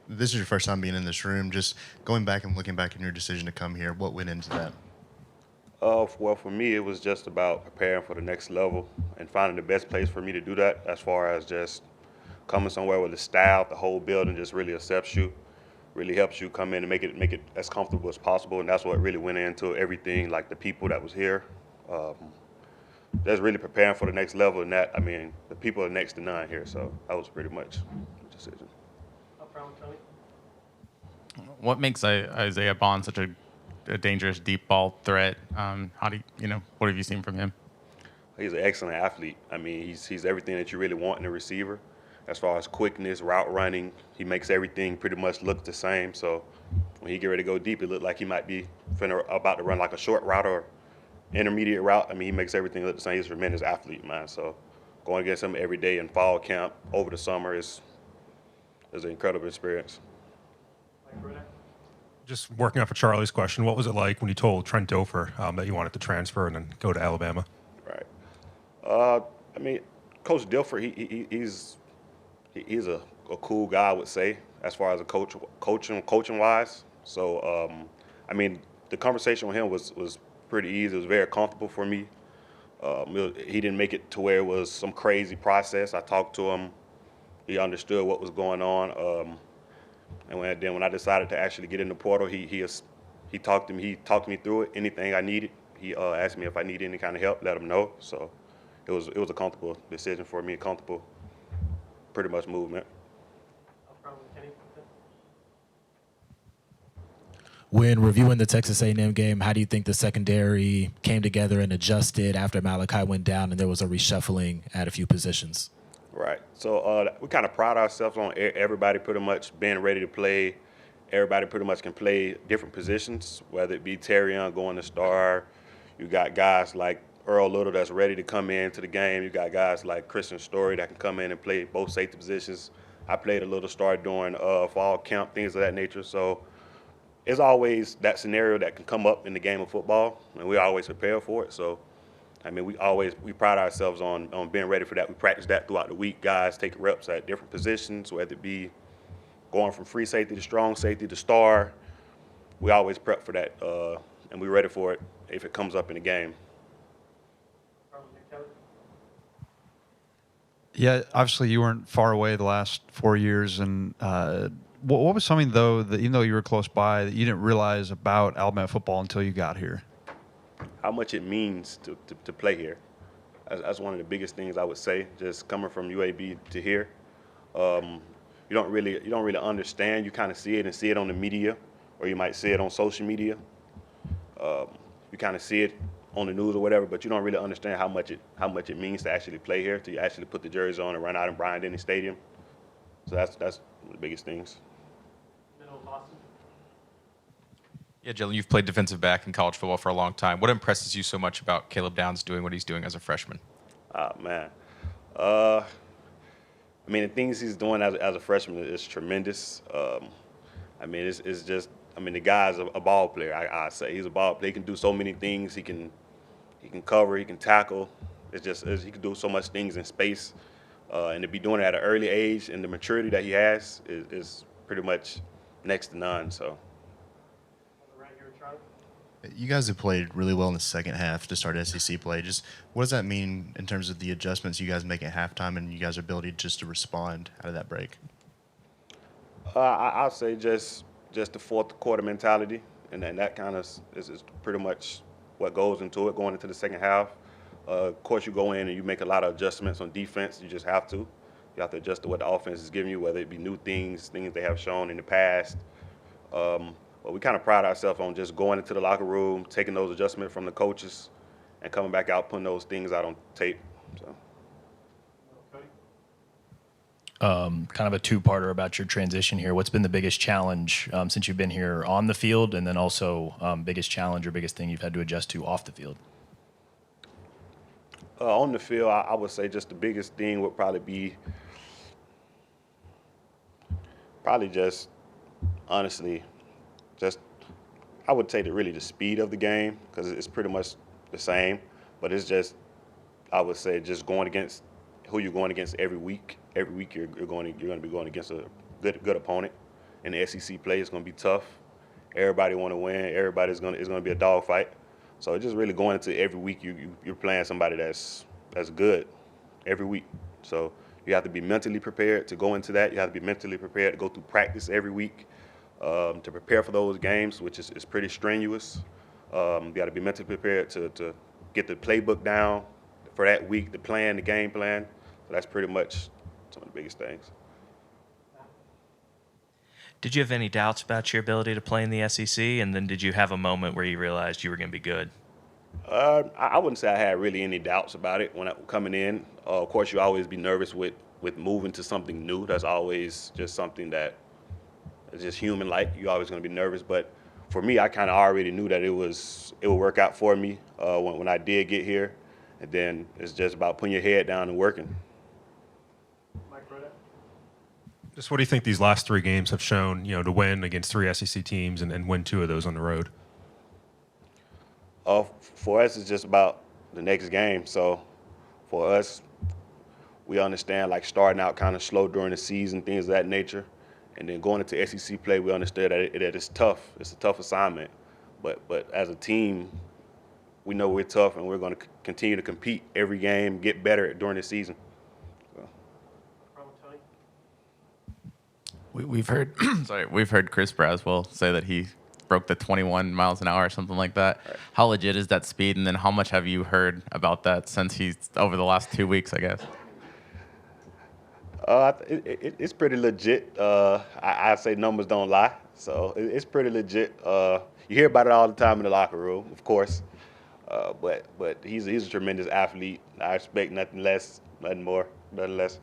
This is your first time being in this room. Just going back and looking back in your decision to come here, what went into that? Well, for me, it was just about preparing for the next level and finding the best place for me to do that, as far as just coming somewhere where the staff, the whole building just really accepts you, really helps you come in and make it as comfortable as possible. And that's what really went into everything, like the people that was here. Um, just really preparing for the next level, and that, I mean, the people are next to none here, so that was pretty much the decision. Up front with Tony. What makes Isaiah Bond such a dangerous deep ball threat? How do what have you seen from him? He's an excellent athlete. I mean, he's everything that you really want in a receiver, as far as quickness, route running. He makes everything pretty much look the same. So when he get ready to go deep, it looked like he might be about to run like a short route or intermediate route. I mean, he makes everything look the same. He's a tremendous athlete, man. So going against him every day in fall camp over the summer is an incredible experience. Mike Ruda. Just working off of Charlie's question, what was it like when you told Trent Dilfer that you wanted to transfer and then go to Alabama? Right. Uh, I mean, Coach Dilfer, he's a cool guy, I would say, as far as a coaching wise. So, I mean, the conversation with him was pretty easy. It was very comfortable for me. He didn't make it to where it was some crazy process. I talked to him. He understood what was going on. And when I decided to actually get in the portal, he talked to me. He talked me through it. Anything I needed, he asked me if I needed any kind of help. Let him know. So it was a comfortable decision for me. A comfortable, pretty much movement. Up front with Kenny. When reviewing the Texas A&M game, how do you think the secondary came together and adjusted after Malachi went down and there was a reshuffling at a few positions? Right. So we kind of pride ourselves on everybody pretty much being ready to play. Everybody pretty much can play different positions, whether it be Terrion going to star. You got guys like Earl Little that's ready to come into the game. You got guys like Christian Story that can come in and play both safety positions. I played a little star during fall camp, things of that nature. So it's always that scenario that can come up in the game of football, and we always prepare for it. So I mean, we pride ourselves on being ready for that. We practice that throughout the week. Guys take reps at different positions, whether it be going from free safety to strong safety to star. We always prep for that, and we're ready for it if it comes up in the game. Up front with Nick Kelly. Yeah, obviously you weren't far away the last 4 years, and what was something though that even though you were close by that you didn't realize about Alabama football until you got here? How much it means to play here. That's one of the biggest things I would say. Just coming from UAB to here, you don't really understand. You kind of see it on the media, or you might see it on social media. You kind of see it on the news or whatever, but you don't really understand how much it means to actually play here, to actually put the jersey on and run out in Bryant-Denny Stadium. So that's one of the biggest things. Middle of Boston. Yeah, Jaylen, you've played defensive back in college football for a long time. What impresses you so much about Caleb Downs doing what he's doing as a freshman? Oh, man. I mean, the things he's doing as a freshman is tremendous. I mean, it's just, I mean, the guy's a ball player. I say he's a ball player. He can do so many things. He can cover. He can tackle. He can do so much things in space, and to be doing it at an early age and the maturity that he has is pretty much next to none. So. On the right here with Charlie. You guys have played really well in the second half to start SEC play. Just what does that mean in terms of the adjustments you guys make at halftime and you guys' ability just to respond out of that break? I'll say just the fourth quarter mentality, and then that kind of is pretty much what goes into it going into the second half. Of course, you go in and you make a lot of adjustments on defense. You just have to. You have to adjust to what the offense is giving you, whether it be new things they have shown in the past. But we kind of pride ourselves on just going into the locker room, taking those adjustments from the coaches, and coming back out, putting those things out on tape. So. Cody. Kind of a two-parter about your transition here. What's been the biggest challenge since you've been here on the field, and then also biggest challenge or biggest thing you've had to adjust to off the field? On the field, I would say just the biggest thing would probably be just, honestly, I would say really the speed of the game, because it's pretty much the same, but it's just, I would say, just going against who you're going against every week. Every week you're going to be going against good opponent. And the SEC play is going to be tough. Everybody want to win. It's going to be a dogfight. So it's just really going into every week you're playing somebody that's good every week. So you have to be mentally prepared to go into that. You have to be mentally prepared to go through practice every week to prepare for those games, which is pretty strenuous. You got to be mentally prepared to get the playbook down for that week, the game plan. So that's pretty much some of the biggest things. Did you have any doubts about your ability to play in the SEC? And then did you have a moment where you realized you were going to be good? I wouldn't say I had really any doubts about it when coming in. Of course, you always be nervous with moving to something new. That's always just something that is just human-like. You're always going to be nervous. But for me, I kind of already knew that it would work out for me when I did get here. And then it's just about putting your head down and working. Mike Rodak. Just what do you think these last 3 games have shown, to win against 3 SEC teams and win 2 of those on the road? For us, it's just about the next game. So for us, we understand like starting out kind of slow during the season, things of that nature. And then going into SEC play, we understood that it's tough. It's a tough assignment. But as a team, we know we're tough and we're going to continue to compete every game, get better during the season. We've heard we've heard Chris Braswell say that he broke the 21 miles an hour or something like that. Right. How legit is that speed? And then how much have you heard about that since he's over the last 2 weeks, I guess? It's pretty legit. I say numbers don't lie, so it's pretty legit. You hear about it all the time in the locker room, of course. But he's a tremendous athlete. I expect nothing less, nothing more, nothing less.